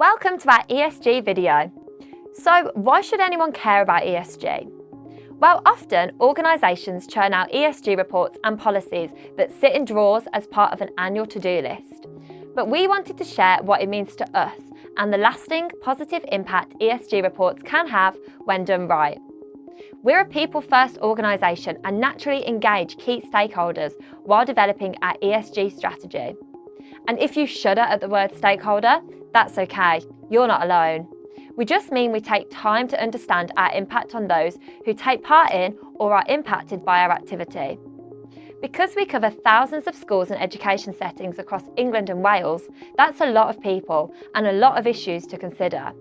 Welcome to our ESG video. So why should anyone care about ESG? Well, often organisations churn out ESG reports and policies that sit in drawers as part of an annual to-do list. But we wanted to share what it means to us and the lasting positive impact ESG reports can have when done right. We're a people-first organisation and naturally engage key stakeholders while developing our ESG strategy. And if you shudder at the word stakeholder, that's okay, you're not alone. We just mean we take time to understand our impact on those who take part in or are impacted by our activity. Because we cover thousands of schools and education settings across England and Wales, that's a lot of people and a lot of issues to consider.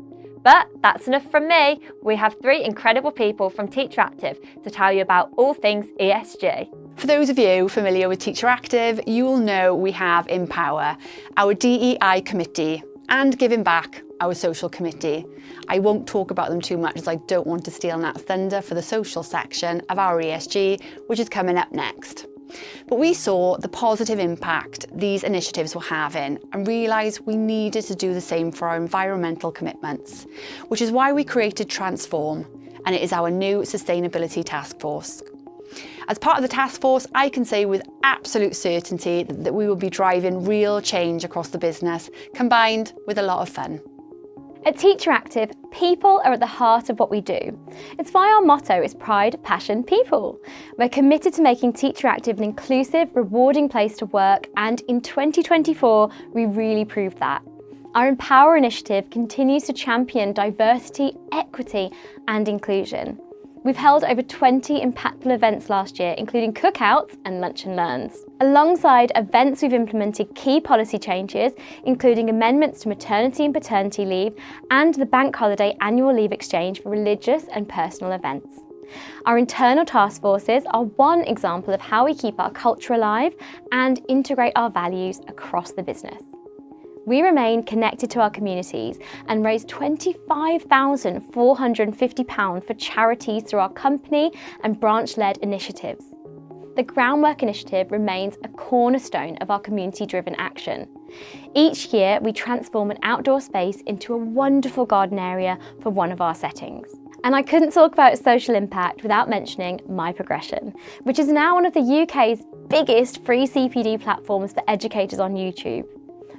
But that's enough from me. We have three incredible people from Teacher Active to tell you about all things ESG. For those of you familiar with Teacher Active, you will know we have Empower, our DEI committee, and Giving Back, our social committee. I won't talk about them too much as I don't want to steal Nat's thunder for the social section of our ESG, which is coming up next. But we saw the positive impact these initiatives were having and realised we needed to do the same for our environmental commitments, which is why we created Transform, and it is our new sustainability task force. As part of the task force, I can say with absolute certainty that we will be driving real change across the business, combined with a lot of fun. At Teacher Active, people are at the heart of what we do. It's why our motto is Pride, Passion, People. We're committed to making Teacher Active an inclusive, rewarding place to work, and in 2024, we really proved that. Our Empower initiative continues to champion diversity, equity, and inclusion. We've held over 20 impactful events last year, including cookouts and lunch and learns. Alongside events, we've implemented key policy changes, including amendments to maternity and paternity leave and the bank holiday annual leave exchange for religious and personal events. Our internal task forces are one example of how we keep our culture alive and integrate our values across the business. We remain connected to our communities and raised £25,450 for charities through our company and branch-led initiatives. The Groundwork initiative remains a cornerstone of our community-driven action. Each year, we transform an outdoor space into a wonderful garden area for one of our settings. And I couldn't talk about social impact without mentioning My Progression, which is now one of the UK's biggest free CPD platforms for educators on YouTube.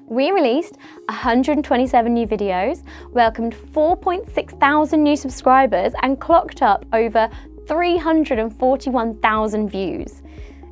We released 127 new videos, welcomed 4.6 thousand new subscribers and clocked up over 341,000 views.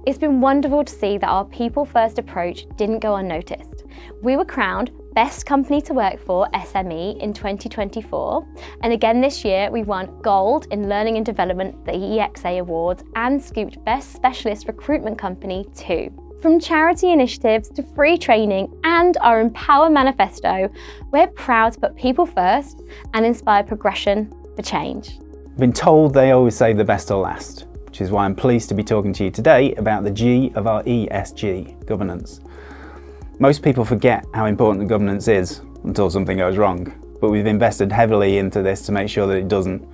It's been wonderful to see that our people-first approach didn't go unnoticed. We were crowned Best Company to Work For SME in 2024, and again this year we won Gold in Learning and Development at the EXA Awards and scooped Best Specialist Recruitment Company too. From charity initiatives to free training and our Empower Manifesto, we're proud to put people first and inspire progression for change. I've been told they always say the best will last, which is why I'm pleased to be talking to you today about the G of our ESG, governance. Most people forget how important governance is until something goes wrong, but we've invested heavily into this to make sure that it doesn't.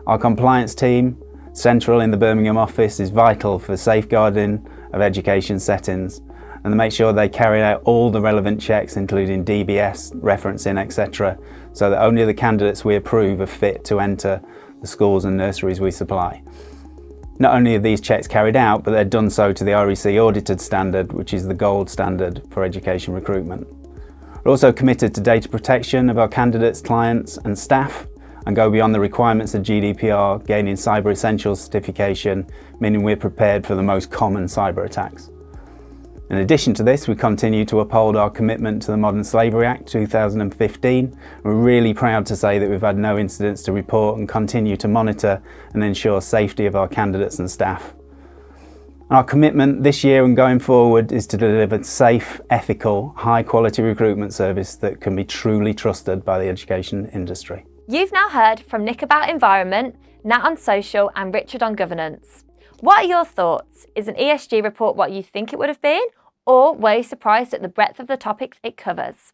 Our compliance team, central in the Birmingham office, is vital for safeguarding of education settings and to make sure they carry out all the relevant checks, including DBS, referencing, etc., so that only the candidates we approve are fit to enter the schools and nurseries we supply. Not only are these checks carried out, but they're done so to the REC audited standard, which is the gold standard for education recruitment. We're also committed to data protection of our candidates, clients and staff, and go beyond the requirements of GDPR, gaining Cyber Essentials certification, meaning we're prepared for the most common cyber attacks. In addition to this, we continue to uphold our commitment to the Modern Slavery Act 2015. We're really proud to say that we've had no incidents to report and continue to monitor and ensure safety of our candidates and staff. Our commitment this year and going forward is to deliver safe, ethical, high-quality recruitment service that can be truly trusted by the education industry. You've now heard from Nick about environment, Nat on social and Richard on governance. What are your thoughts? Is an ESG report what you think it would have been? Or were you surprised at the breadth of the topics it covers?